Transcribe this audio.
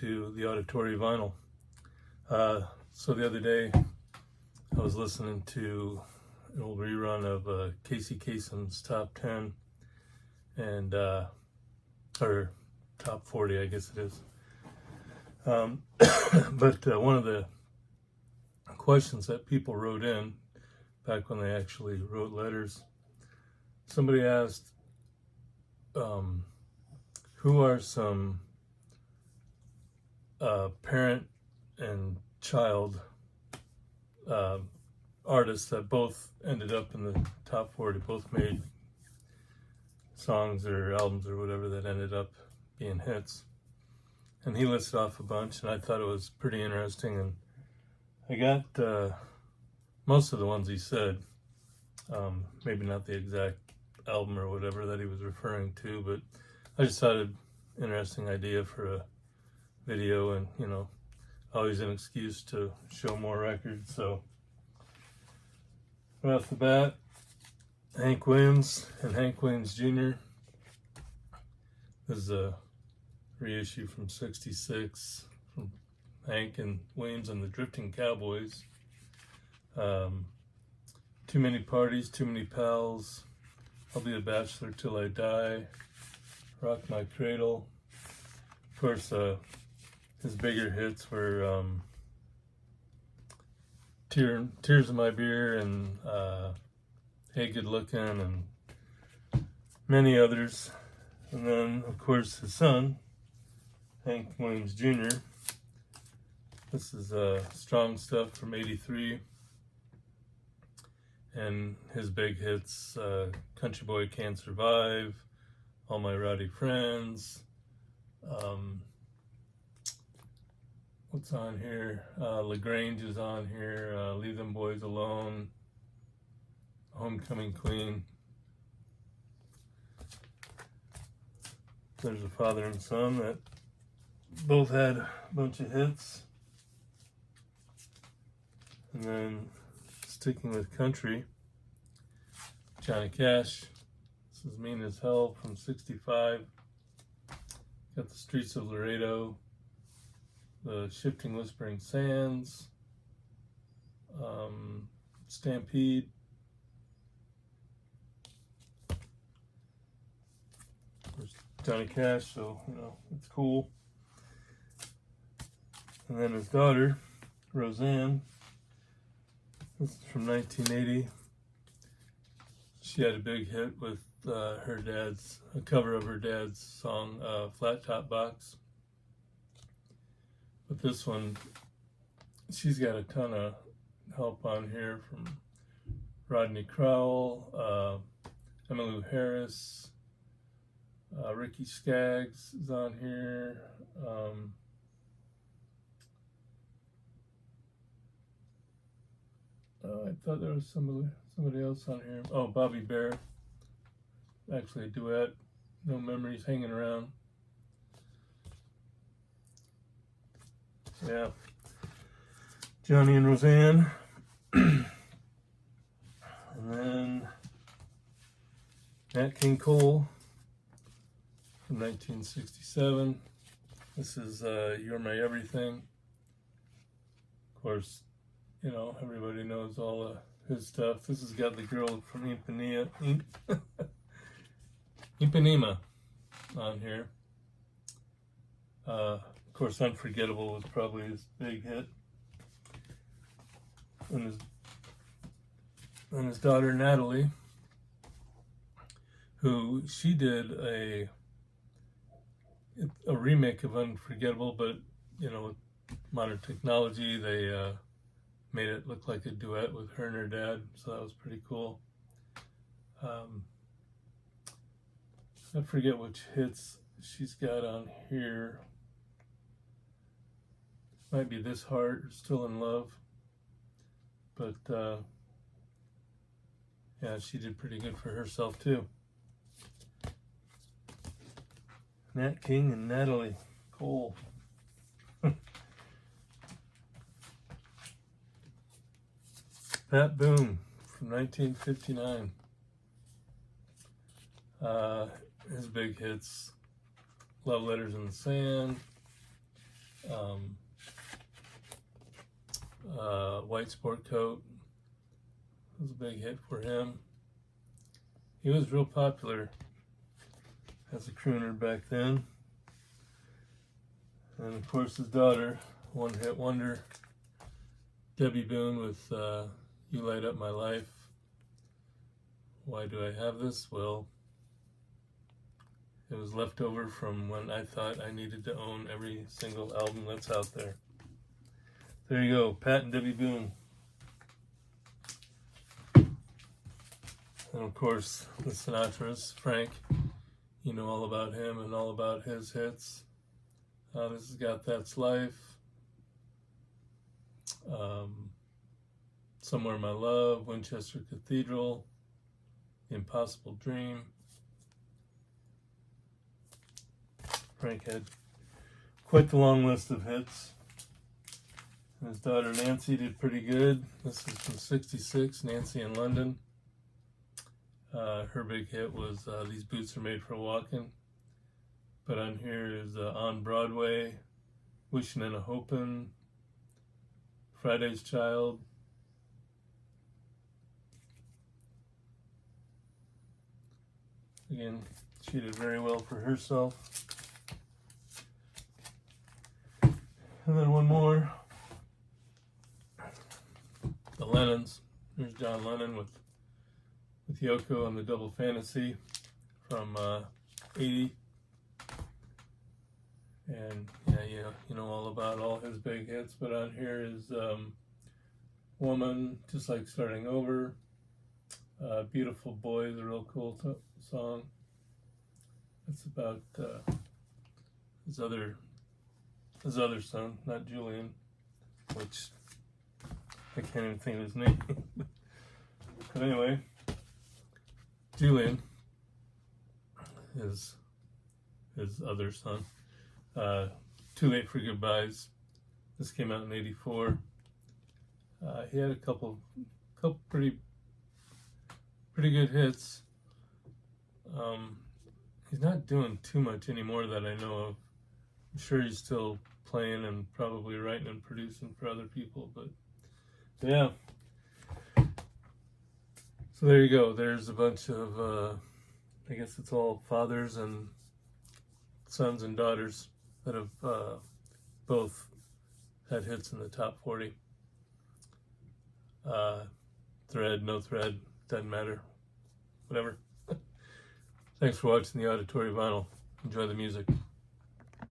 to the auditory vinyl. So the other day, I was listening to an old rerun of Casey Kasem's Top 10 and or Top 40, I guess it is. But one of the questions that people wrote in back when they actually wrote letters, somebody asked, who are some parent and child artists that both ended up in the top 40, both made songs or albums or whatever that ended up being hits. And he listed off a bunch, and I thought it was pretty interesting. And I got most of the ones he said, maybe not the exact album or whatever that he was referring to, but I just thought an interesting idea for a video, and always an excuse to show more records. So right off the bat, Hank Williams and Hank Williams Jr. This is a reissue from '66 from Hank and Williams and the Drifting Cowboys. Too Many Parties, Too Many Pals, I'll Be a Bachelor Till I Die, Rock My Cradle. Of course, his bigger hits were Tears in My Beer and Hey Good Looking and many others. And then, of course, his son, Hank Williams Jr. This is Strong Stuff from '83. And his big hits, Country Boy Can't Survive, All My Rowdy Friends. What's on here? LaGrange is on here. Leave Them Boys Alone. Homecoming Queen. There's a father and son that both had a bunch of hits. And then, sticking with country, Johnny Cash. This is Mean as Hell from '65. Got The Streets of Laredo, The Shifting Whispering Sands, Stampede. There's Johnny Cash, so it's cool. And then his daughter, Roseanne. This is from 1980. She had a big hit with a cover of her dad's song, Flat Top Box. But this one, she's got a ton of help on here from Rodney Crowell, Emmylou Harris, Ricky Skaggs is on here. I thought there was somebody else on here. Oh, Bobby Bear. Actually a duet. No Memories Hanging Around. Yeah. Johnny and Roseanne. And then Nat King Cole from 1967. This is You're My Everything. Of course, everybody knows all of his stuff. This has got the girl from Ipanema on here. Of course, Unforgettable was probably his big hit. And his daughter Natalie, who she did a remake of Unforgettable, but with modern technology, they made it look like a duet with her and her dad, so that was pretty cool. I forget which hits she's got on here. Might be This Heart or Still in Love. But yeah, she did pretty good for herself too. Nat King and Natalie Cole. Pat Boone from 1959. His big hits, Love Letters in the Sand, White Sport Coat. It was a big hit for him. He was real popular as a crooner back then. And of course his daughter, one-hit wonder, Debbie Boone with You Light Up My Life. Why do I have this? Well, it was left over from when I thought I needed to own every single album that's out there. There you go, Pat and Debbie Boone. And of course, the Sinatras, Frank, you know all about him and all about his hits. This has got That's Life, Somewhere My Love, Winchester Cathedral, The Impossible Dream. Frank had quite the long list of hits. His daughter Nancy did pretty good. This is from '66, Nancy in London. Her big hit was These Boots Are Made for Walking. But on here is On Broadway, Wishin' and a Hopin', Friday's Child. Again, she did very well for herself. And then one more. The Lennons. Here's John Lennon with Yoko on the Double Fantasy from 80. And yeah, you know all about all his big hits, but on here is Woman, Just Like Starting Over, Beautiful Boy is a real cool song. It's about his other son, not Julian, which I can't even think of his name. But anyway, Julian is his other son. Too Late for Goodbyes. This came out in '84. He had a couple pretty good hits. He's not doing too much anymore that I know of. I'm sure he's still playing and probably writing and producing for other people, but yeah. So there you go. There's a bunch of, I guess it's all fathers and sons and daughters that have both had hits in the top 40. Thread, no thread, doesn't matter. Whatever. Thanks for watching the Auditory Vinyl. Enjoy the music.